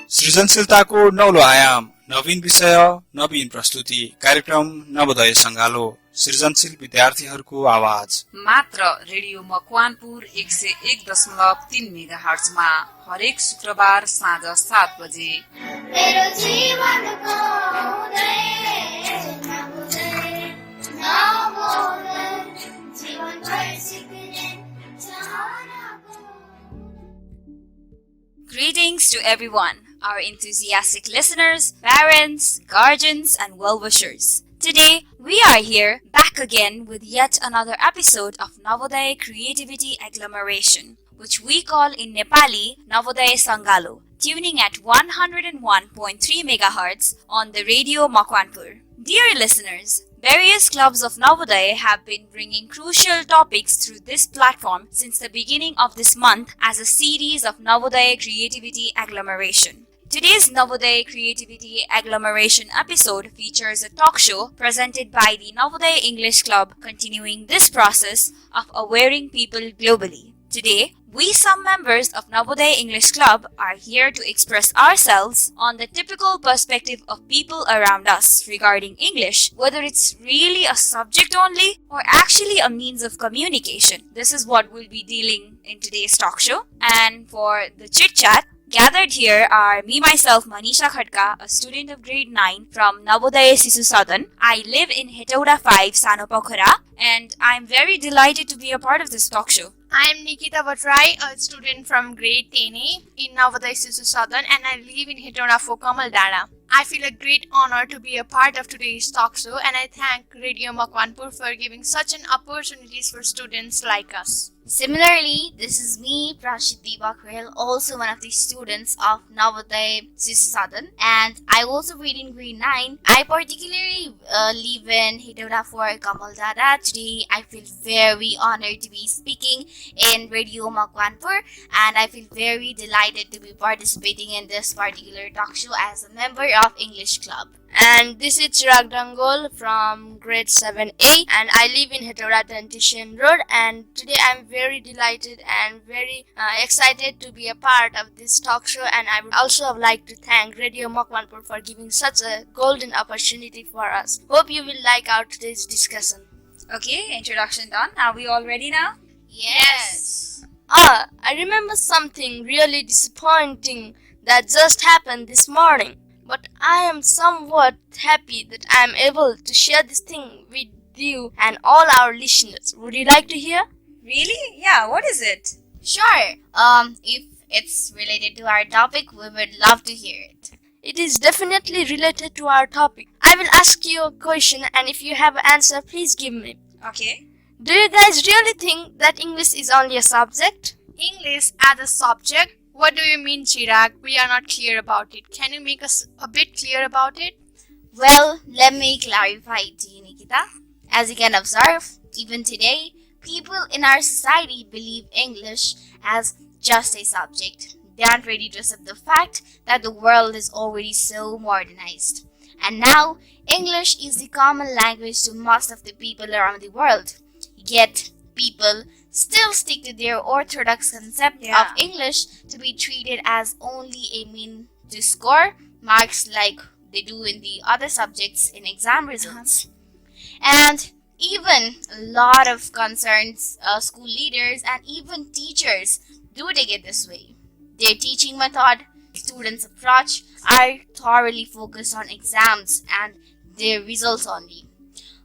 सृजनशीलताको नौलो आयाम, नवीन विषय, नवीन प्रस्तुति, कार्यक्रम नवोदय संगालो, सृजनशील विद्यार्थीहरूको आवाज। मात्र रेडियो मकवानपुर 101.3 मेगाहर्ट्जमा हरेक शुक्रबार साँझ 7 बजे। मेरो जीवनको उदय नवोदय जीवनभर सिक्ने चाहनाको। Greetings to everyone, our enthusiastic listeners, parents, guardians, and well-wishers. Today, we are here back again with yet another episode of Navodaya Creativity Agglomeration, which we call in Nepali Navodaya Sangaalo, tuning at 101.3 MHz on the radio Makwanpur. Dear listeners, various clubs of Navodaya have been bringing crucial topics through this platform since the beginning of this month as a series of Navodaya Creativity Agglomeration. Today's Navodaya Creativity Agglomeration episode features a talk show presented by the Navodaya English Club, continuing this process of awareing people globally. Today, we, some members of Navodaya English Club, are here to express ourselves on the typical perspective of people around us regarding English, whether it's really a subject only or actually a means of communication. This is what we'll be dealing in today's talk show. And for the chit-chat, gathered here are me myself, Manisha Khadka, a student of grade 9 from Navodaya Sisu Sadan. I live in Hetauda 5, Sanopokhara, and I'm very delighted to be a part of this talk show. I am Nikita Vatrai, a student from grade 10A in Navodaya Sisu Sadan, and I live in Hetauda 4, Kamal Dara. I feel a great honor to be a part of today's talk show, and I thank Radio Makwanpur for giving such an opportunities for students like us. Similarly, this is me, Prashiti Bakrel, also one of the students of Navodaya Sisu Sadan, and I also read in grade 9. I particularly live in Hetauda 4, Kamal Dara. Today, I feel very honored to be speaking in Radio Makwanpur, and I feel very delighted to be participating in this particular talk show as a member of English Club. And this is Chirag Dangol from grade 7A, and I live in Hetauda Dentition Road, and today I'm very delighted and very excited to be a part of this talk show, and I would also like to thank Radio Makwanpur for giving such a golden opportunity for us. Hope you will like our today's discussion. Okay, introduction done. Are we all ready now? Yes. I remember something really disappointing that just happened this morning. But I am somewhat happy that I am able to share this thing with you and all our listeners. Would you like to hear? Really? Yeah, what is it? Sure. If it's related to our topic, we would love to hear it. It is definitely related to our topic. I will ask you a question, and if you have an answer, please give me. Okay. Do you guys really think that English is only a subject? English as a subject? What do you mean, Chirag? We are not clear about it. Can you make us a bit clear about it? Well, let me clarify to you, Nikita. As you can observe, even today, people in our society believe English as just a subject. They aren't ready to accept the fact that the world is already so modernized. And now, English is the common language to most of the people around the world. Yet, people still stick to their orthodox concept of English to be treated as only a mean to score marks like they do in the other subjects in exam results. And even a lot of concerns, school leaders and even teachers do take it this way. Their teaching method, students' approach are thoroughly focused on exams and their results only.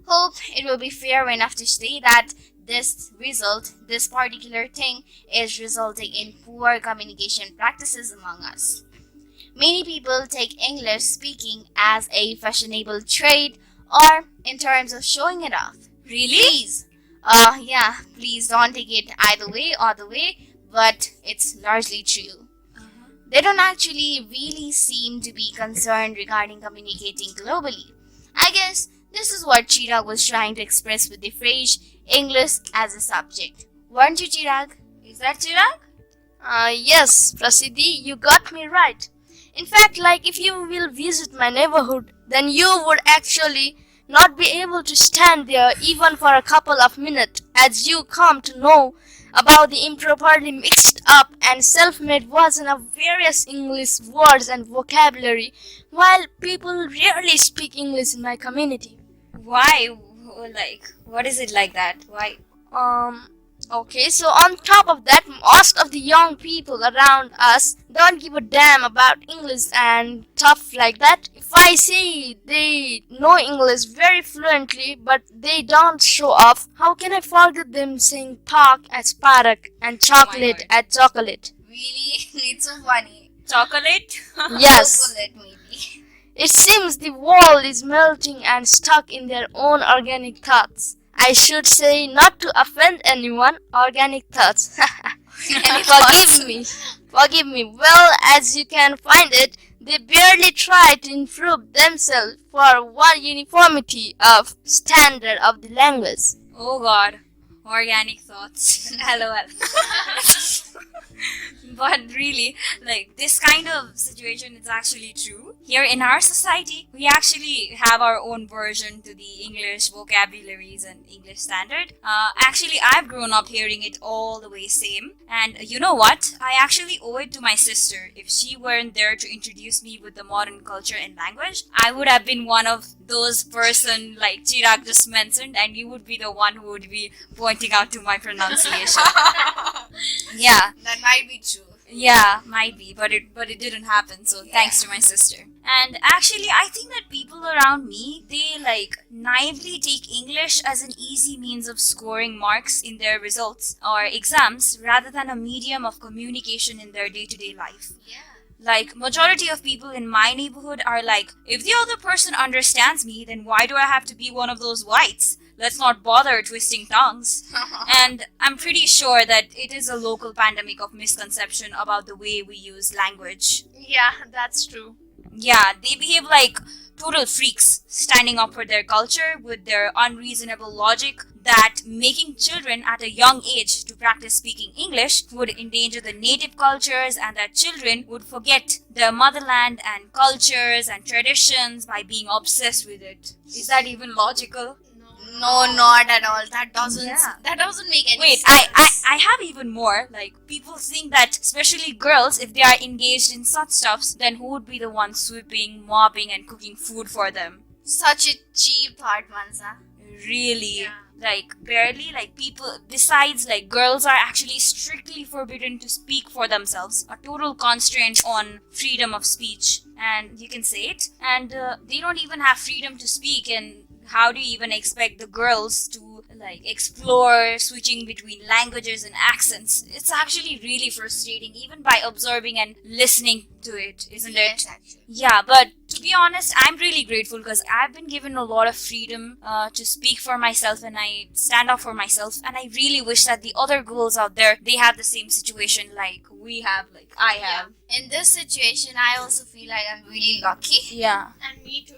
Hope it will be fair enough to say that this particular thing is resulting in poor communication practices among us. Many people take English speaking as a fashionable trait or in terms of showing it off. Really? Please don't take it either way or the way, but it's largely true. They don't actually really seem to be concerned regarding communicating globally. I guess this is what Chirag was trying to express with the phrase English as a subject. Weren't you, Chirag? Is that Chirag? Yes, Prasiddhi, you got me right. In fact, like if you will visit my neighborhood, then you would actually not be able to stand there even for a couple of minutes, as you come to know about the improperly mixed up and self-made version of various English words and vocabulary, while people rarely speak English in my community. Why? Like, what is it like that? Why? Okay, so on top of that, most of the young people around us don't give a damn about English and stuff like that. If I say they know English very fluently but they don't show off, how can I forget them saying park as parak and chocolate God. as chocolate? Really? It's so funny. Chocolate? Yes. Chocolate maybe. It seems the world is melting and stuck in their own organic thoughts. I should say, not to offend anyone, organic thoughts. Forgive me. Forgive me. Well, as you can find it, they barely try to improve themselves for one uniformity of standard of the language. Oh God. Organic thoughts. LOL. But really, like, this kind of situation is actually true. Here in our society, we actually have our own version to the English vocabularies and English standard. Actually, I've grown up hearing it all the way same. And you know what? I actually owe it to my sister. If she weren't there to introduce me with the modern culture and language, I would have been one of those person like Chirag just mentioned, and you would be the one who would be pointing out to my pronunciation. Yeah. That might be true. Yeah, might be, but it didn't happen. So thanks to my sister. And actually, I think that people around me, they like naively take English as an easy means of scoring marks in their results or exams rather than a medium of communication in their day-to-day life. Yeah. Like, majority of people in my neighborhood are like, if the other person understands me, then why do I have to be one of those whites? Let's not bother twisting tongues. And I'm pretty sure that it is a local pandemic of misconception about the way we use language. Yeah, that's true. Yeah, they behave like total freaks, standing up for their culture with their unreasonable logic that making children at a young age to practice speaking English would endanger the native cultures and that children would forget their motherland and cultures and traditions by being obsessed with it. Is that even logical? No, not at all. That doesn't. Yeah. That doesn't make any Wait, sense. I have even more. Like, people think that, especially girls, if they are engaged in such stuffs, then who would be the one sweeping, mopping, and cooking food for them? Such a cheap thought, Mansa. Really? Yeah. Like, barely? Like, people, besides, like, girls are actually strictly forbidden to speak for themselves. A total constraint on freedom of speech. And you can say it. And they don't even have freedom to speak, and how do you even expect the girls to like explore switching between languages and accents? It's actually really frustrating even by observing and listening to it, isn't Yes, it? actually. Yeah, but to be honest, I'm really grateful because I've been given a lot of freedom to speak for myself and I stand up for myself, and I really wish that the other girls out there, they have the same situation like we have, like I have. In this situation, I also feel like I'm really lucky. Yeah. And me too.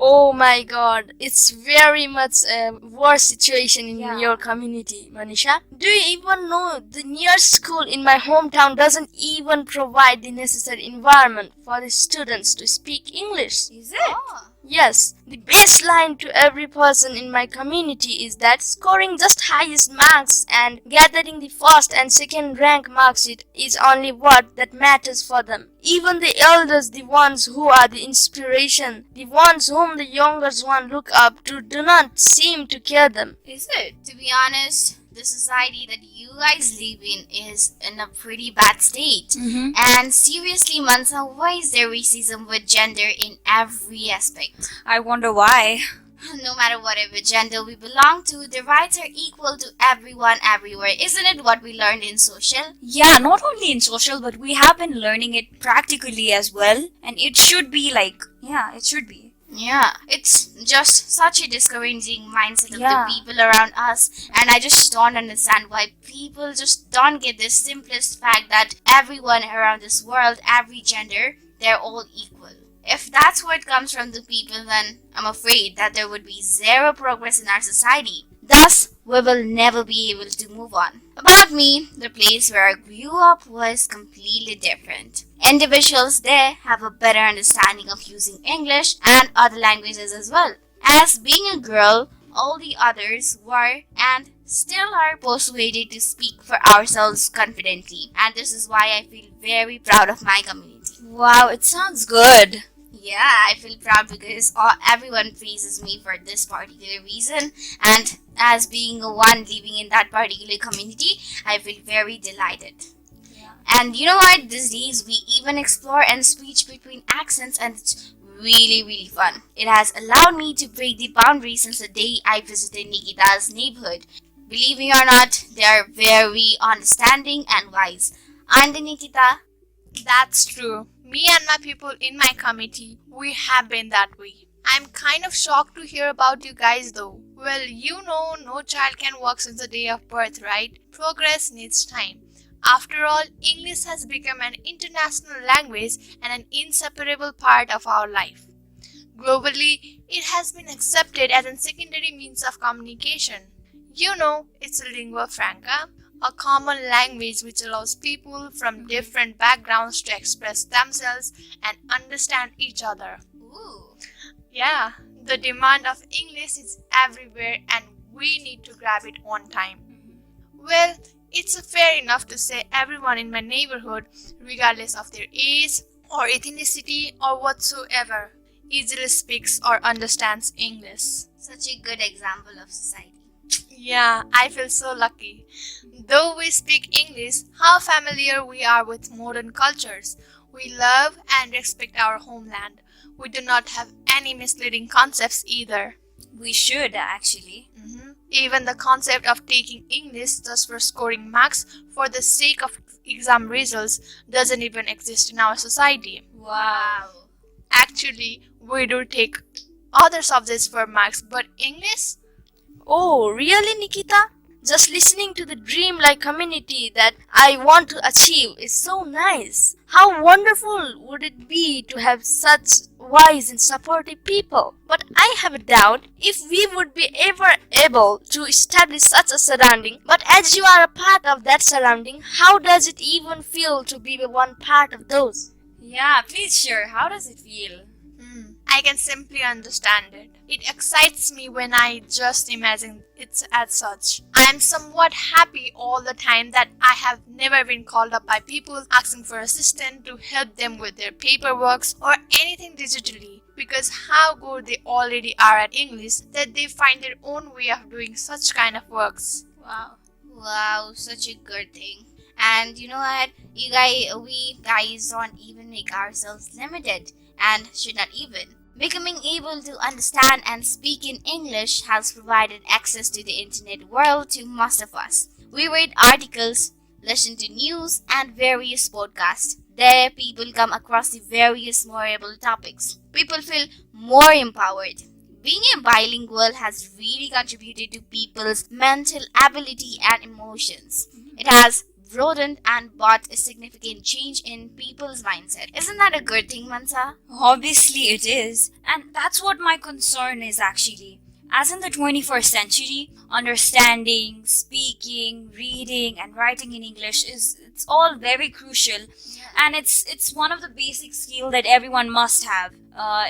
Oh my god, it's very much a worse situation in Yeah. your community, Manisha. Do you even know the nearest school in my hometown doesn't even provide the necessary environment for the students to speak English? Is it? Oh. Yes, the baseline to every person in my community is that scoring just highest marks and gathering the first and second rank mark sheet is only what that matters for them. Even the elders, the ones who are the inspiration, the ones whom the younger one look up to, do not seem to care them. Is it? To be honest, the society that you guys live in is in a pretty bad state. Mm-hmm. And seriously, Mansa, why is there racism with gender in every aspect? I wonder why. No matter whatever gender we belong to, the rights are equal to everyone everywhere. Isn't it what we learned in social? Yeah, not only in social, but we have been learning it practically as well. And it should be like, yeah, it should be. Yeah, it's just such a discouraging mindset of Yeah. the people around us, and I just don't understand why people just don't get this simplest fact that everyone around this world, every gender, they're all equal. If that's what comes from the people, then I'm afraid that there would be zero progress in our society. Thus, we will never be able to move on. About me, the place where I grew up was completely different. Individuals there have a better understanding of using English and other languages as well. As being a girl, all the others were and still are persuaded to speak for ourselves confidently. And this is why I feel very proud of my community. Wow, it sounds good. Yeah, I feel proud because everyone praises me for this particular reason, and as being one living in that particular community, I feel very delighted. And you know what? These days we even explore and switch between accents, and it's really, really fun. It has allowed me to break the boundaries since the day I visited Nikita's neighborhood. Believe me or not, they are very understanding and wise. Aren't they, Nikita? That's true. Me and my people in my committee, we have been that way. I'm kind of shocked to hear about you guys though. Well, you know, no child can walk since the day of birth, right? Progress needs time. After all, English has become an international language and an inseparable part of our life. Globally, it has been accepted as a secondary means of communication. You know, it's a lingua franca, a common language which allows people from different backgrounds to express themselves and understand each other. Ooh. Yeah, the demand of English is everywhere and we need to grab it on time. Well, it's fair enough to say everyone in my neighborhood, regardless of their age or ethnicity or whatsoever, easily speaks or understands English. Such a good example of society. Yeah, I feel so lucky. Though we speak English, how familiar we are with modern cultures. We love and respect our homeland. We do not have any misleading concepts either. We should, actually. Even the concept of taking English just for scoring marks for the sake of exam results doesn't even exist in our society. Wow. Actually, we do take other subjects for marks, but English? Oh, really, Nikita? Just listening to the dream-like community that I want to achieve is so nice. How wonderful would it be to have such wise and supportive people? But I have a doubt if we would be ever able to establish such a surrounding. But as you are a part of that surrounding, how does it even feel to be one part of those? Yeah, please share. How does it feel? I can simply understand it. It excites me when I just imagine it as such. I am somewhat happy all the time that I have never been called up by people asking for assistance to help them with their paperwork or anything digitally, because how good they already are at English that they find their own way of doing such kind of works. Wow. Wow, such a good thing. And you know what? We guys don't even make ourselves limited, and should not even. Becoming able to understand and speak in English has provided access to the internet world to most of us. We read articles, listen to news, and various podcasts. There, people come across the various memorable topics. People feel more empowered. Being a bilingual has really contributed to people's mental ability and emotions. It has broadened and brought a significant change in people's mindset. Isn't that a good thing, Mansa? Obviously it is. And that's what my concern is actually. As in the 21st century, understanding, speaking, reading, and writing in English it's all very crucial. And it's one of the basic skills that everyone must have.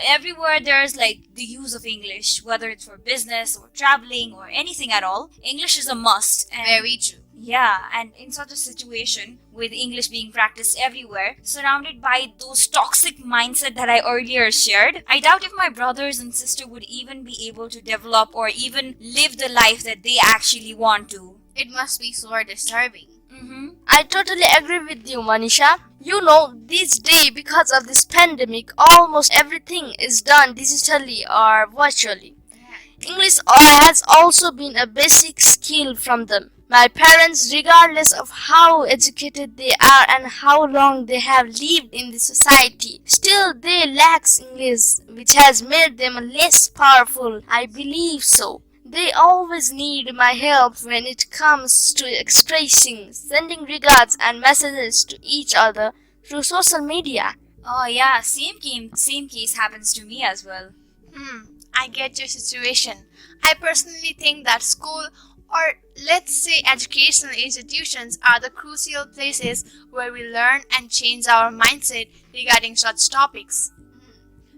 Everywhere there's like the use of English, whether it's for business or traveling or anything at all, English is a must. And Very true. yeah, and in such a situation, with English being practiced everywhere, surrounded by those toxic mindset that I earlier shared, I doubt if my brothers and sister would even be able to develop or even live the life that they actually want to. It must be so disturbing. I totally agree with you, Manisha. You know, these days, because of this pandemic, almost everything is done digitally or virtually. English has also been a basic skill from them. My parents, regardless of how educated they are and how long they have lived in the society, still they lack English, which has made them less powerful. I believe so. They always need my help when it comes to expressing, sending regards and messages to each other through social media. Oh yeah, same case happens to me as well. I get your situation. I personally think that school, or let's say educational institutions, are the crucial places where we learn and change our mindset regarding such topics.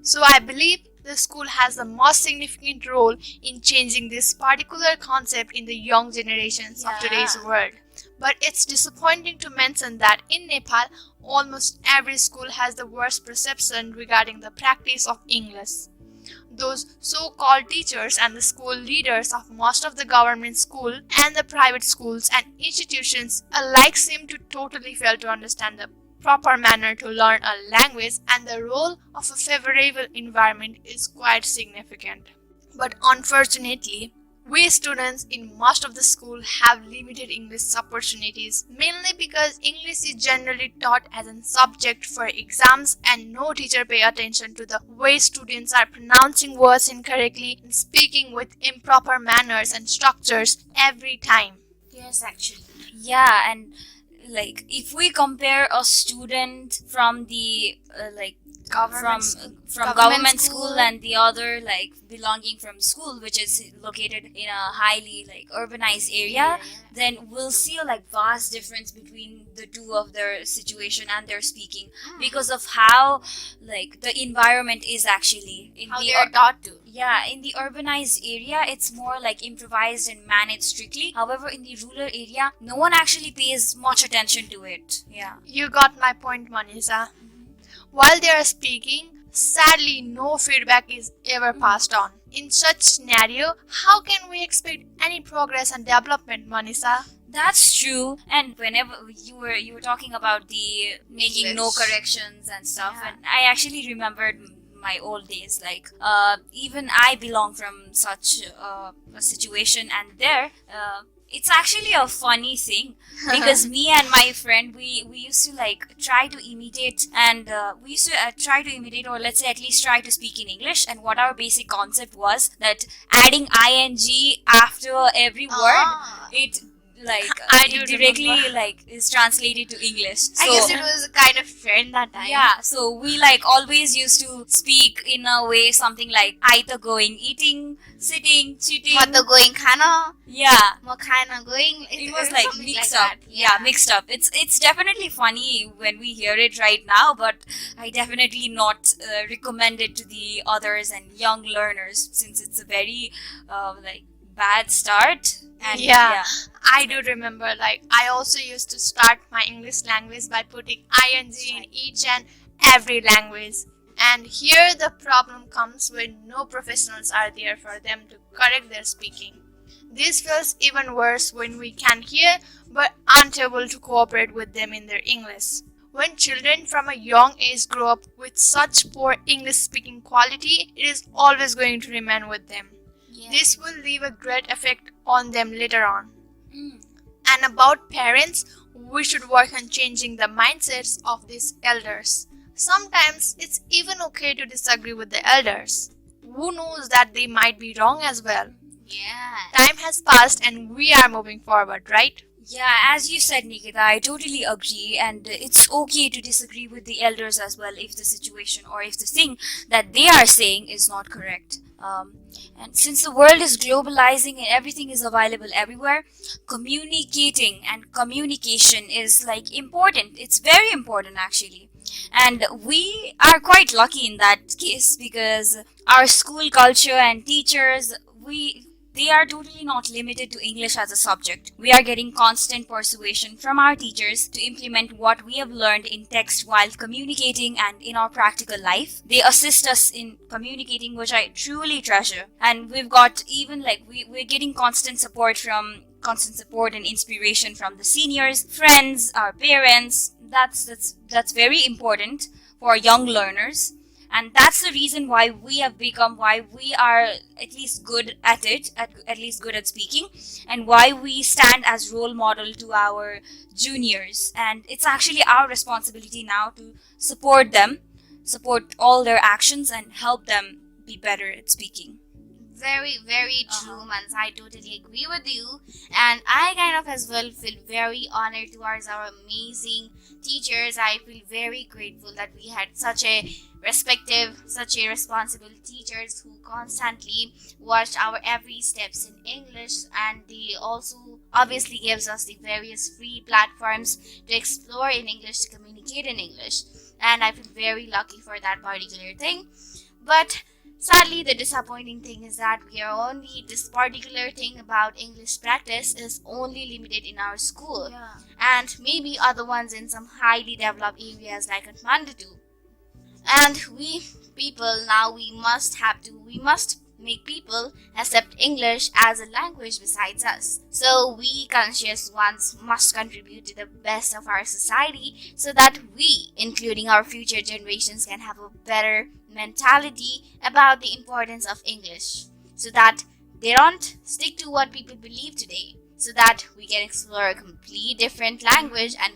So I believe the school has the most significant role in changing this particular concept in the young generations of today's world. But it's disappointing to mention that in Nepal, almost every school has the worst perception regarding the practice of English. Those so-called teachers and the school leaders of most of the government school and the private schools and institutions alike seem to totally fail to understand the proper manner to learn a language, and the role of a favorable environment is quite significant. But unfortunately, we students in most of the school have limited English opportunities, mainly because English is generally taught as a subject for exams and no teacher pay attention to the way students are pronouncing words incorrectly and speaking with improper manners and structures every time. Yes, actually. Yeah, and like if we compare a student from the Government from government school and the other like belonging from school which is located in a highly like urbanized area, then we'll see a like vast difference between the two of their situation and their speaking because of how like the environment is actually in How the they are taught to. yeah, in the urbanized area, it's more like improvised and managed strictly. However, in the rural area, no one actually pays much attention to it. Yeah. You got my point, Manisa. While they are speaking, sadly no feedback is ever passed on. In such scenario, how can we expect any progress and development, Manisa? That's true. And whenever you were talking about the making no English. corrections and stuff, Yeah. and I actually remembered my old days. Like even I belong from such a situation, and there. It's actually a funny thing because me and my friend we used to like try to imitate and we used to try to imitate or let's say at least try to speak in English, and what our basic concept was that adding ing after every word it like I it do directly remember. like is translated to English. I guess it was a kind of trend that time. Yeah, so we like always used to speak in a way something like either going, eating, sitting, cheating. What the going khana, Yeah, mo khana going. it was like something mixed like up. that. Yeah, mixed up. It's definitely funny when we hear it right now, but I definitely not recommend it to the others and young learners since it's a very like bad start. And Yeah. I do remember, like, I also used to start my English language by putting ing in each and every language. And here the problem comes when no professionals are there for them to correct their speaking. This feels even worse when we can hear but aren't able to cooperate with them in their English. When children from a young age grow up with such poor English speaking quality, it is always going to remain with them. This will leave a great effect on them later on. And about parents, we should work on changing the mindsets of these elders. Sometimes it's even okay to disagree with the elders. Who knows that they might be wrong as well? Yeah. Time has passed and we are moving forward, right? Yeah, as you said, Nikita, I totally agree, and it's okay to disagree with the elders as well if the situation or if the thing that they are saying is not correct. And since the world is globalizing and everything is available everywhere, communicating and communication is like important. It's very important actually. And we are quite lucky in that case because our school culture and teachers, they are totally not limited to English as a subject. We are getting constant persuasion from our teachers to implement what we have learned in text while communicating and in our practical life. They assist us in communicating, which I truly treasure. And we've got even like we're getting constant support and inspiration from the seniors, friends, our parents. That's very important for young learners. And that's the reason why we are at least good at it, at least good at speaking, and why we stand as role model to our juniors. And it's actually our responsibility now to support them, support all their actions, and help them be better at speaking. Very, very true, Mans. I totally agree with you. And I kind of as well feel very honored towards our amazing teachers. I feel very grateful that we had such a responsible teachers who constantly watched our every steps in English, and they also obviously gives us the various free platforms to explore in English, to communicate in English. And I feel very lucky for that particular thing. But Sadly, the disappointing thing is that this particular thing about English practice is only limited in our school, and maybe other ones in some highly developed areas like Kathmandu too. And we people now we must make people accept English as a language besides us. So we conscious ones must contribute to the best of our society so that we, including our future generations, can have a better mentality about the importance of English, so that they don't stick to what people believe today, so that we can explore a complete different language and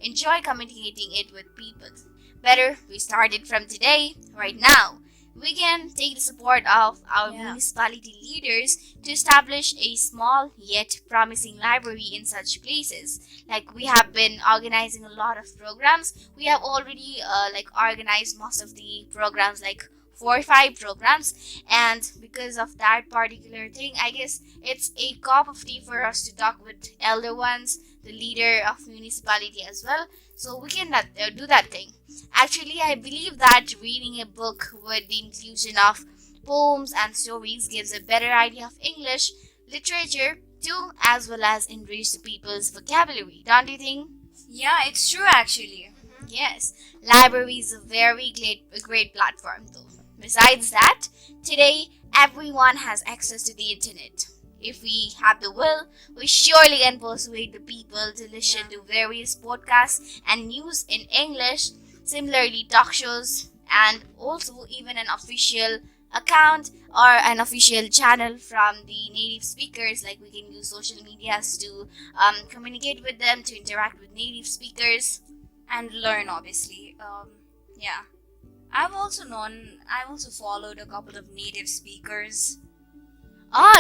enjoy communicating it with people. Better we start it from today, right now. We can take the support of our municipality leaders to establish a small yet promising library in such places. Like we have been organizing a lot of programs. We have already organized most of the programs, like 4 or 5 programs, and because of that particular thing, I guess it's a cup of tea for us to talk with elder ones, the leader of municipality as well, so we can do that thing. Actually, I believe that reading a book with the inclusion of poems and stories gives a better idea of English literature too, as well as enrich the people's vocabulary. Don't you think? Yeah, it's true actually. Yes, library is a great platform though. Besides that, today everyone has access to the internet. If we have the will, we surely can persuade the people to listen to various podcasts and news in English, similarly talk shows, and also even an official account or an official channel from the native speakers. Like we can use social medias to communicate with them, to interact with native speakers. And learn, obviously. Yeah. I've also followed a couple of native speakers.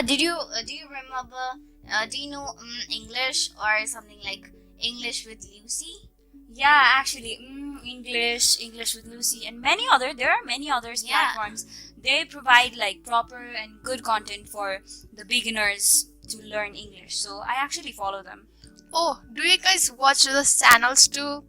Do you remember? Do you know English or something like English with Lucy? Yeah, actually, English with Lucy, and there are many others platforms. They provide like proper and good content for the beginners to learn English. So I actually follow them. Oh, do you guys watch the channels too?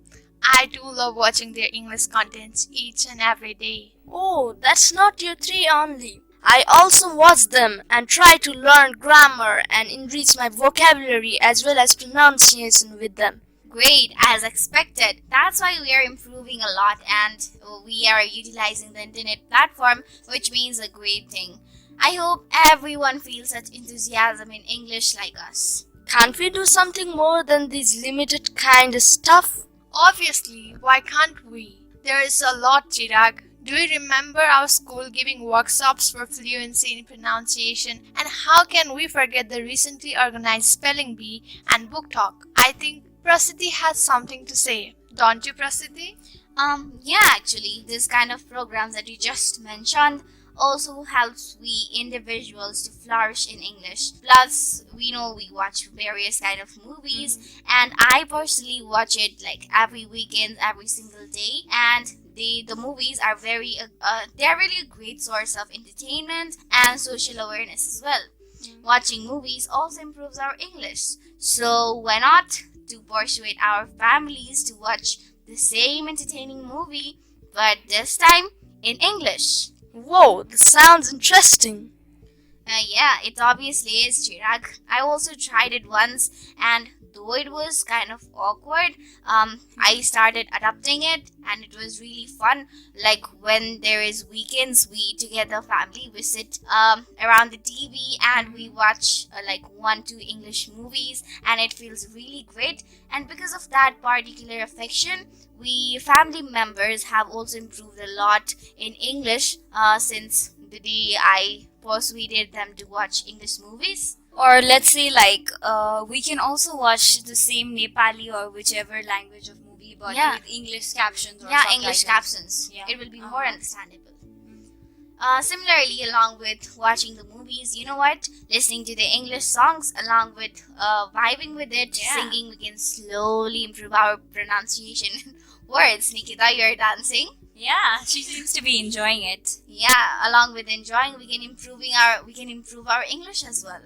I do love watching their English contents each and every day. Oh, that's not your three only. I also watch them and try to learn grammar and enrich my vocabulary as well as pronunciation with them. Great, as expected. That's why we are improving a lot, and we are utilizing the internet platform, which means a great thing. I hope everyone feels such enthusiasm in English like us. Can't we do something more than this limited kind of stuff? Obviously, why can't we? There is a lot, Chirag. Do you remember our school giving workshops for fluency in pronunciation? And how can we forget the recently organized spelling bee and book talk? I think Prasiti has something to say. Don't you, Prasiti? Yeah, actually, this kind of programs that you just mentioned also helps we individuals to flourish in English. Plus, we know we watch various kind of movies, and I personally watch it like every weekend, every single day, and the movies are they're really a great source of entertainment and social awareness as well. Watching movies also improves our English, so why not to persuade our families to watch the same entertaining movie, but this time in English. Whoa, this sounds interesting. Yeah, it obviously is, Chirag. I also tried it once, and though it was kind of awkward, I started adapting it, and it was really fun. Like when there is weekends, we together family we sit around the TV and we watch like 1-2 English movies, and it feels really great. And because of that particular affection, we family members have also improved a lot in English since the day I persuaded them to watch English movies. Or let's say like we can also watch the same Nepali or whichever language of movie, but with English captions or English captions. Yeah. It will be more understandable. Similarly, along with watching the movies, you know what? Listening to the English songs, along with vibing with it, singing, we can slowly improve our pronunciation. Words, Nikita, you're dancing. Yeah, she seems to be enjoying it. Yeah, along with enjoying, we can improve our English as well.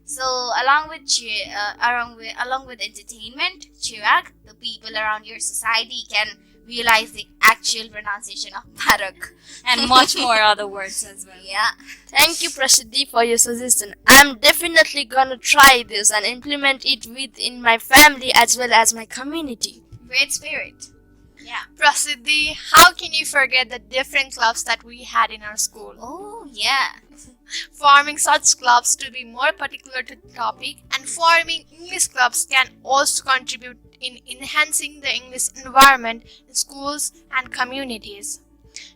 So along with entertainment, Chirag, the people around your society can realize the actual pronunciation of Bharak. And much more other words as well. Yeah. Thank you, Prasiddhi, for your suggestion. I'm definitely gonna try this and implement it within my family as well as my community. Great spirit. Prasiddhi, how can you forget the different clubs that we had in our school? Oh, yeah. Forming such clubs to be more particular to the topic and forming English clubs can also contribute in enhancing the English environment in schools and communities.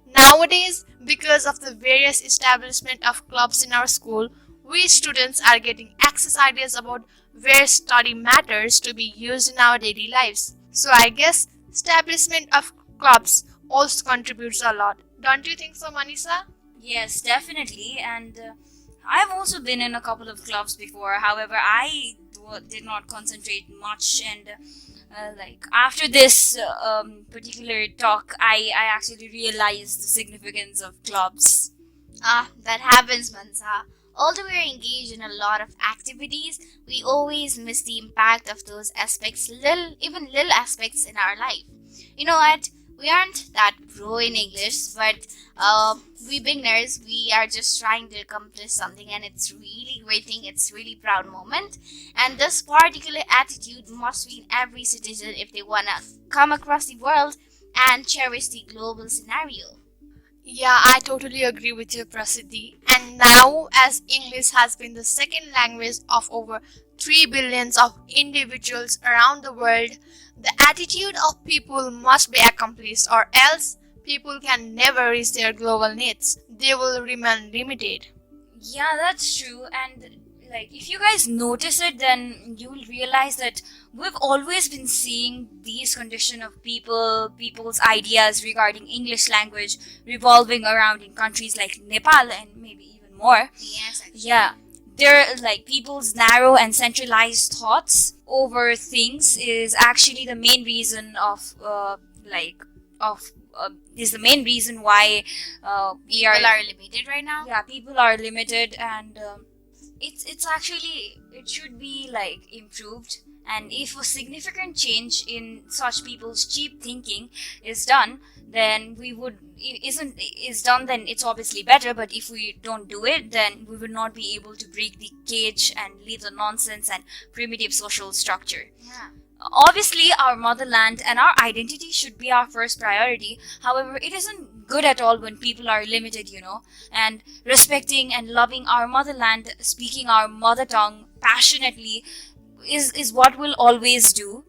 Nowadays, because of the various establishment of clubs in our school, we students are getting access ideas about where study matters to be used in our daily lives. So I guess establishment of clubs also contributes a lot. Don't you think so, Manisha? Yes, definitely. And I've also been in a couple of clubs before. However, I did not concentrate much. And like after this particular talk, I actually realized the significance of clubs. That happens, Mansa. Although we are engaged in a lot of activities, we always miss the impact of those aspects, little aspects in our life. You know what? We aren't that pro in English, but we beginners, we are just trying to accomplish something, and it's really great thing. It's really proud moment, and this particular attitude must be in every citizen if they wanna come across the world and cherish the global scenario. Yeah, I totally agree with you, Prasiddhi. And now, as English has been the second language of over 3 billions of individuals around the world, the attitude of people must be accomplished, or else people can never reach their global needs. They will remain limited. Yeah, that's true. And like if you guys notice it, then you will realize that we've always been seeing these condition of people's ideas regarding English language revolving around in countries like Nepal and maybe even more. Yes, actually. Yeah, they're like people's narrow and centralized thoughts over things is actually the main reason of is the main reason why we People are limited right now. yeah, people are limited. And it's actually, it should be like improved. And if a significant change in such people's cheap thinking is done, then then it's obviously better. But if we don't do it, then we will not be able to break the cage and leave the nonsense and primitive social structure. Yeah. Obviously, our motherland and our identity should be our first priority. However, it isn't good at all when people are limited, and respecting and loving our motherland, speaking our mother tongue passionately is what we'll always do.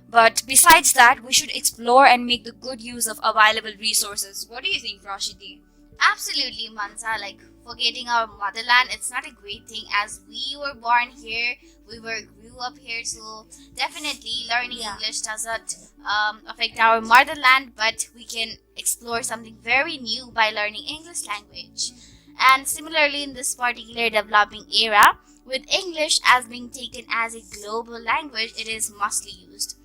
But besides that, we should explore and make the good use of available resources. What do you think, Rashidi? Absolutely, Mansa. Like forgetting our motherland, it's not a great thing. As we were born here, grew up here, so definitely learning English doesn't affect our motherland, but we can explore something very new by learning English language. And similarly, in this particular developing era, with English as being taken as a global language, it is mostly used.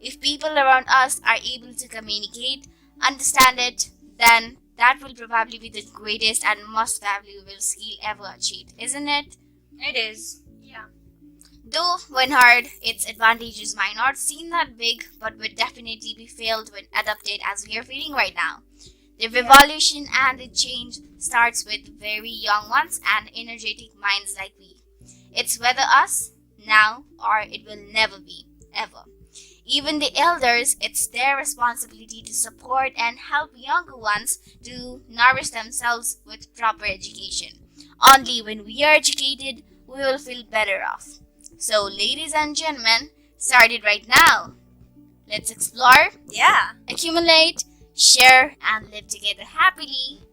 If people around us are able to communicate, understand it, then that will probably be the greatest and most valuable skill ever achieved, isn't it? It is. Yeah. Though when heard, its advantages might not seem that big, but would definitely be felt when adopted as we are feeling right now. The revolution and the change starts with very young ones and energetic minds like we. It's whether us, now, or it will never be, ever. Even the elders, it's their responsibility to support and help younger ones to nourish themselves with proper education. Only when we are educated, we will feel better off. So, ladies and gentlemen, start it right now. Let's explore, Yeah. accumulate, share, and live together happily.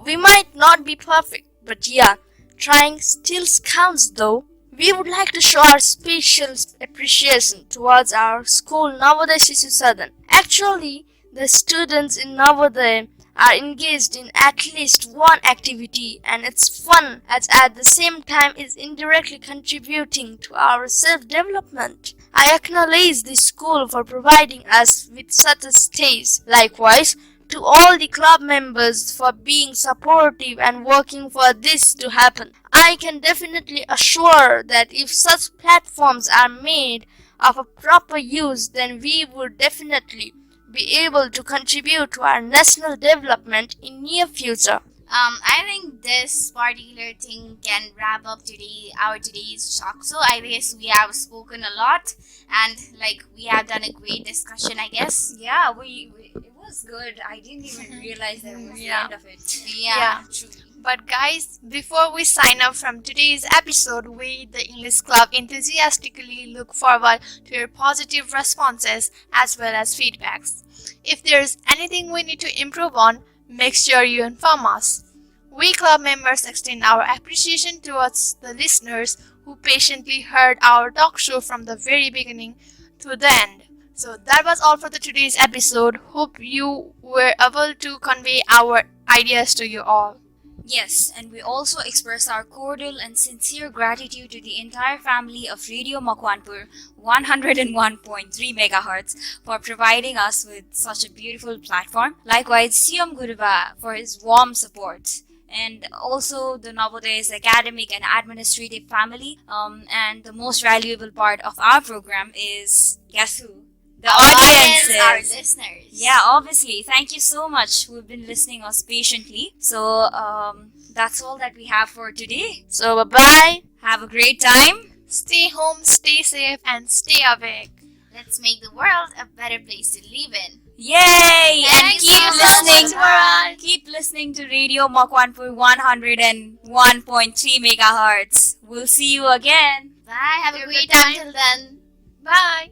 We might not be perfect, but yeah, trying still counts though. We would like to show our special appreciation towards our school Navodaya Shishu Sadan. Actually, the students in Navodaya are engaged in at least one activity, and it's fun as at the same time is indirectly contributing to our self-development. I acknowledge the school for providing us with such a stage. Likewise, to all the club members for being supportive and working for this to happen. I can definitely assure that if such platforms are made of a proper use, then we would definitely be able to contribute to our national development in near future? I think this particular thing can wrap up our today's talk. So I guess we have spoken a lot, and like we have done a great discussion, I guess. Yeah, we it was good. I didn't even realize that was the end of it. Yeah, true. But guys, before we sign off from today's episode, we, the English Club, enthusiastically look forward to your positive responses as well as feedbacks. If there's anything we need to improve on, make sure you inform us. We club members extend our appreciation towards the listeners who patiently heard our talk show from the very beginning to the end. So that was all for today's episode. Hope you were able to convey our ideas to you all. Yes, and we also express our cordial and sincere gratitude to the entire family of Radio Makwanpur 101.3 MHz for providing us with such a beautiful platform. Likewise, Siyam Guruba for his warm support. And also the Navodaya's academic and administrative family. And the most valuable part of our program is, guess who? The audiences. Our listeners. Yeah, obviously. Thank you so much who have been listening us patiently. So, that's all that we have for today. So bye-bye. Have a great time. Stay home, stay safe, and stay awake. Let's make the world a better place to live in. Yay! And Thank keep you so listening. much, Varan. Keep listening to Radio Makwanpur 101.3 MHz. We'll see you again. Bye. Have a Have a great good time time. till then. Bye.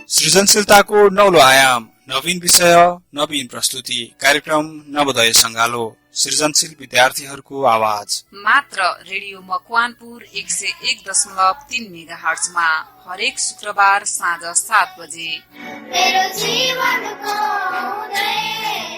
सृजनशीलताको नौलो आयाम, नवीन विषय, नवीन प्रस्तुति। कार्यक्रम नवोदय संगालो, सृजनशील विद्यार्थीहरूको आवाज। मात्र radio Makwanpur 101.3 मेगाहर्ट्जमा हरेक शुक्रबार साँझ 7 बजे। मेरो जीवनको उदय